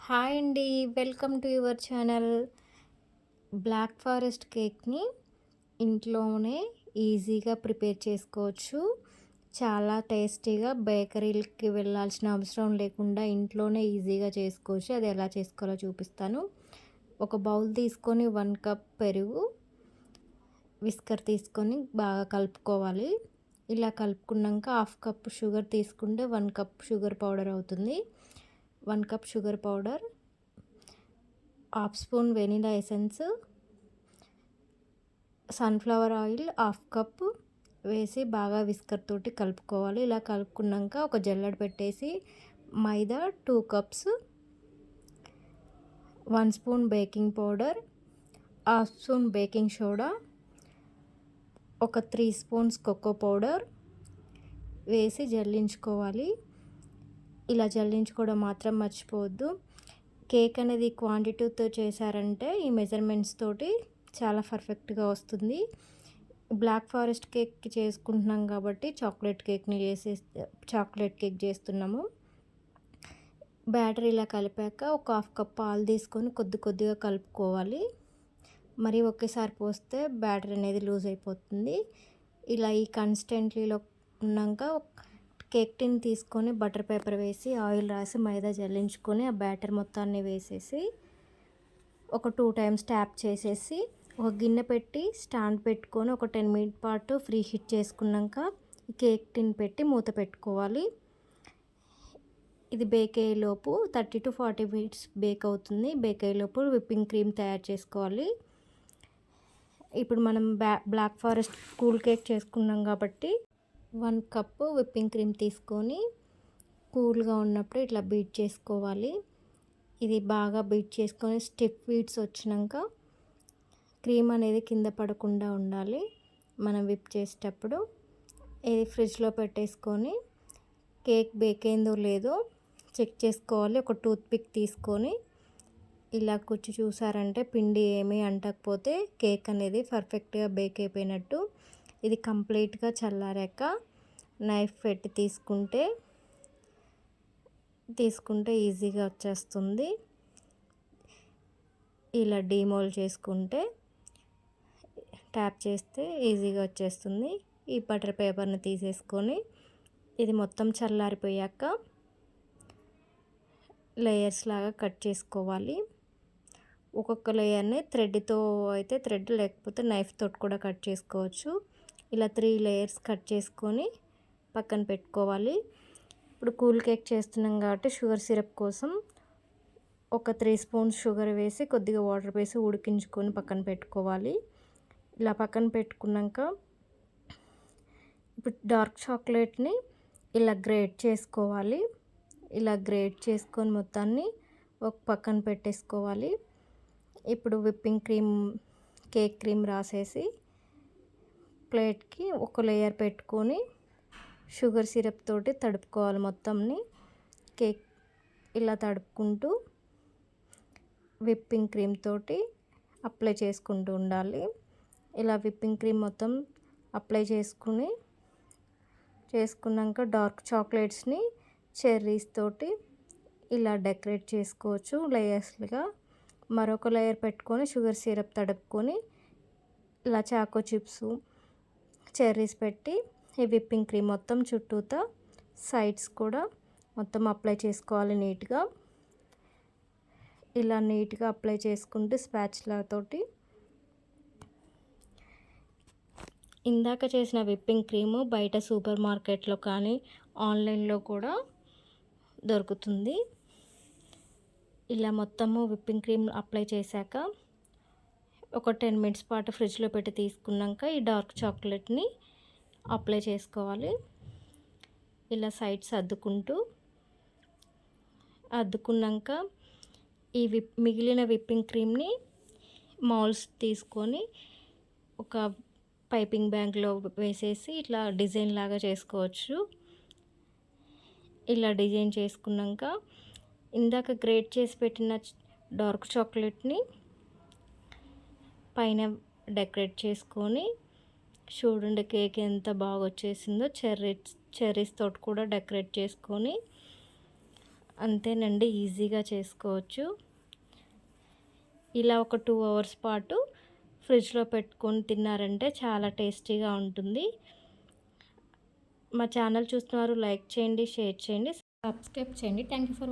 Hi అండి. Welcome to your channel. Black forest కేక్‌ని ఇంట్లోనే ఈజీగా ప్రిపేర్ చేసుకోవచ్చు. చాలా టేస్టీగా బేకరీలకి వెళ్ళాల్సిన అవసరం లేకుండా ఇంట్లోనే ఈజీగా చేసుకోవచ్చు. అది ఎలా చేసుకోవాలో చూపిస్తాను. ఒక బౌల్ తీసుకొని 1 కప్ పెరుగు, విస్కర్ తీసుకొని బాగా కలుపుకోవాలి. ఇలా కలుపుకున్నాక హాఫ్ కప్ షుగర్ తీసుకుంటే 1 కప్ షుగర్ పౌడర్ అవుతుంది. 1 cup sugar powder, half spoon vanilla essence, sunflower oil half cup వేసి బాగా విస్కర్ తోటి కలుపుకోవాలి. ఇలా కలుపుకున్నాక ఒక జల్లెడ పెట్టేసి మైదా 2 cups, 1 spoon baking powder, half spoon baking soda, ఒక 3 స్పూన్స్ కోకో పౌడర్ వేసి జల్లించుకోవాలి. ఇలా జల్లించుకోవడం మాత్రం మర్చిపోవద్దు. కేక్ అనేది క్వాంటిటీతో చేశారంటే ఈ మెజర్మెంట్స్ తోటి చాలా పర్ఫెక్ట్గా వస్తుంది. బ్లాక్ ఫారెస్ట్ కేక్ చేసుకుంటున్నాం కాబట్టి చాక్లెట్ కేక్ చేస్తున్నాము. బ్యాటర్ ఇలా కలిపాక ఒక హాఫ్ కప్ పాలు తీసుకొని కొద్దిగా కలుపుకోవాలి. మరి ఒకేసారి పోస్తే బ్యాటర్ అనేది లూజ్ అయిపోతుంది. ఇలా ఈ కన్సిస్టెన్సీలో ఉన్నాక కేక్ టిన్ తీసుకొని బటర్ పేపర్ వేసి ఆయిల్ రాసి మైదా జల్లించుకొని ఆ బ్యాటర్ మొత్తాన్ని వేసేసి ఒక 2 టైమ్స్ ట్యాప్ చేసేసి ఒక గిన్నె పెట్టి స్టాండ్ పెట్టుకొని ఒక 10 మినిట్ పాటు ఫ్రీ హీట్ చేసుకున్నాక కేక్ టిన్ పెట్టి మూత పెట్టుకోవాలి. ఇది బేక్ అయ్యేలోపు 30 to 40 మినిట్స్ బేక్ అవుతుంది. బేక్ అయ్యేలోపు విప్పింగ్ క్రీమ్ తయారు చేసుకోవాలి. ఇప్పుడు మనం బ్లాక్ ఫారెస్ట్ కూల్ కేక్ చేసుకున్నాం కాబట్టి 1 కప్పు విప్పింగ్ క్రీమ్ తీసుకొని కూల్గా ఉన్నప్పుడు ఇట్లా బీట్ చేసుకోవాలి. ఇది బాగా బీట్ చేసుకొని స్టిఫ్ బీట్స్ వచ్చినాక క్రీమ్ అనేది కింద పడకుండా ఉండాలి మనం విప్ చేసేటప్పుడు. ఇది ఫ్రిడ్జ్లో పెట్టేసుకొని కేక్ బేక్ అయిందో లేదో చెక్ చేసుకోవాలి. ఒక టూత్ పిక్ తీసుకొని ఇలా కుచ్చి చూసారంటే పిండి ఏమీ అంటకపోతే కేక్ అనేది పర్ఫెక్ట్గా బేక్ అయిపోయినట్టు. ఇది కంప్లీట్గా చల్లారాక నైఫ్ పెట్టి తీసుకుంటే ఈజీగా వచ్చేస్తుంది. ఇలా డీమోల్డ్ చేసుకుంటే ట్యాప్ చేస్తే ఈజీగా వచ్చేస్తుంది. ఈ బటర్ పేపర్ని తీసేసుకొని ఇది మొత్తం చల్లారిపోయాక లేయర్స్ లాగా కట్ చేసుకోవాలి. ఒక్కొక్క లేయర్ని థ్రెడ్తో అయితే థ్రెడ్, లేకపోతే నైఫ్ తోటి కూడా కట్ చేసుకోవచ్చు. ఇలా 3 లేయర్స్ కట్ చేసుకొని పక్కన పెట్టుకోవాలి. ఇప్పుడు కూల్ కేక్ చేస్తున్నాం కాబట్టి షుగర్ సిరప్ కోసం ఒక 3 స్పూన్స్ షుగర్ వేసి కొద్దిగా వాటర్ వేసి ఉడికించుకొని పక్కన పెట్టుకోవాలి. ఇలా పక్కన పెట్టుకున్నాక ఇప్పుడు డార్క్ చాక్లెట్ని ఇలా గ్రేట్ చేసుకోవాలి. ఇలా గ్రేట్ చేసుకొని మొత్తాన్ని ఒక పక్కన పెట్టేసుకోవాలి. ఇప్పుడు విప్పింగ్ క్రీమ్, కేక్ క్రీమ్ రాసేసి ప్లేట్కి ఒక లేయర్ పెట్టుకొని షుగర్ సిరప్ తోటి తడుపుకోవాలి మొత్తంని. కేక్ ఇలా తడుపుకుంటూ విప్పింగ్ క్రీమ్ తోటి అప్లై చేసుకుంటూ ఉండాలి. ఇలా విప్పింగ్ క్రీమ్ మొత్తం అప్లై చేసుకున్నాక డార్క్ చాక్లెట్స్ని చెర్రీస్ తోటి ఇలా డెకరేట్ చేసుకోవచ్చు లేయర్స్గా. మరొక లేయర్ పెట్టుకొని షుగర్ సిరప్ తడుపుకొని ఇలా చాకో చిప్స్, చెర్రీస్ పెట్టి ఈ విప్పింగ్ క్రీమ్ మొత్తం చుట్టూతా సైడ్స్ కూడా మొత్తం అప్లై చేసుకోవాలి నీట్గా. ఇలా నీట్గా అప్లై చేసుకుంటూ స్పాచులా తోటి ఇందాక చేసిన విప్పింగ్ క్రీము బయట సూపర్ మార్కెట్లో కానీ ఆన్లైన్లో కూడా దొరుకుతుంది. ఇలా మొత్తము విప్పింగ్ క్రీమ్ అప్లై చేశాక ఒక 10 మినిట్స్ పాటు ఫ్రిడ్జ్లో పెట్టి తీసుకున్నాక ఈ డార్క్ చాక్లెట్ని అప్లై చేసుకోవాలి. ఇలా సైడ్స్ అద్దుకున్నాక ఈ మిగిలిన విప్పింగ్ క్రీమ్ని మౌల్స్ తీసుకొని ఒక పైపింగ్ బ్యాగ్లో వేసేసి ఇట్లా డిజైన్ లాగా చేసుకోవచ్చు. ఇలా డిజైన్ చేసుకున్నాక ఇందాక గ్రేట్ చేసి పెట్టిన డార్క్ చాక్లెట్ని పైన డెకరేట్ చేసుకొని చూడండి కేక్ ఎంత బాగా వచ్చేసిందో. చెర్రీస్ తోటి కూడా డెకరేట్ చేసుకొని అంతేనండి, ఈజీగా చేసుకోవచ్చు. ఇలా ఒక 2 అవర్స్ పాటు ఫ్రిడ్జ్‌లో పెట్టుకొని తిన్నారంటే చాలా టేస్టీగా ఉంటుంది. మా ఛానల్ చూస్తున్నారు, లైక్ చేయండి, షేర్ చేయండి, సబ్స్క్రైబ్ చేయండి. Thank you for